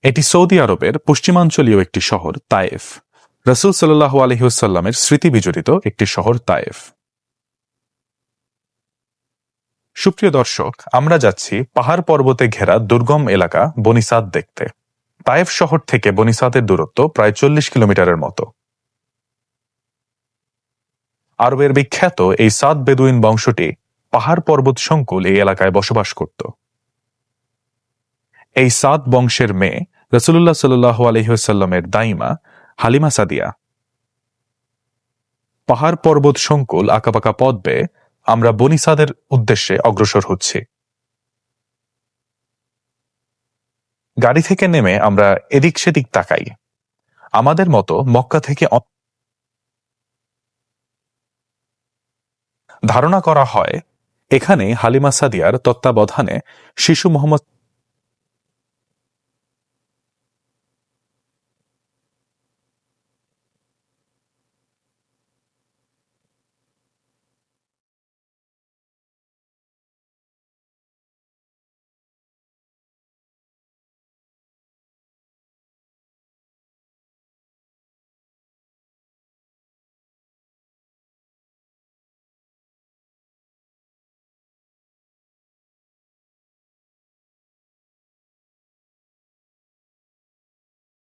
এটি সৌদি আরবের পশ্চিমাঞ্চলীয় একটি শহর তায়েফ। রাসূল সাল্লাল্লাহু আলাইহি ওয়াসাল্লামের স্মৃতি বিজড়িত একটি শহর তায়েফ। সুপ্রিয় দর্শক, আমরা যাচ্ছি পাহাড় পর্বতে ঘেরা দুর্গম এলাকা বনি সাদ দেখতে। তায়েফ শহর থেকে বনি সাদের দূরত্ব প্রায় 40 কিলোমিটারের মতো। আরবের বিখ্যাত এই সাদ বেদুইন বংশটি পাহাড় পর্বত সংকুল এই এলাকায় বসবাস করত। এই সাদ বংশের মেয়ে রাসূলুল্লাহ সাল্লাল্লাহু আলাইহি ওয়াসাল্লামের দাইমা হালিমা সাদিয়া। পাহাড় পর্বত সংকুল আঁকাবাঁকা পথ বেয়ে আমরা বনি সাদের উদ্দেশ্যে অগ্রসর হচ্ছি। গাড়ি থেকে নেমে আমরা এদিক সেদিক তাকাই। আমাদের মতো মক্কা থেকে ধারণা করা হয় এখানে হালিমা সাদিয়ার তত্ত্বাবধানে শিশু মোহাম্মদ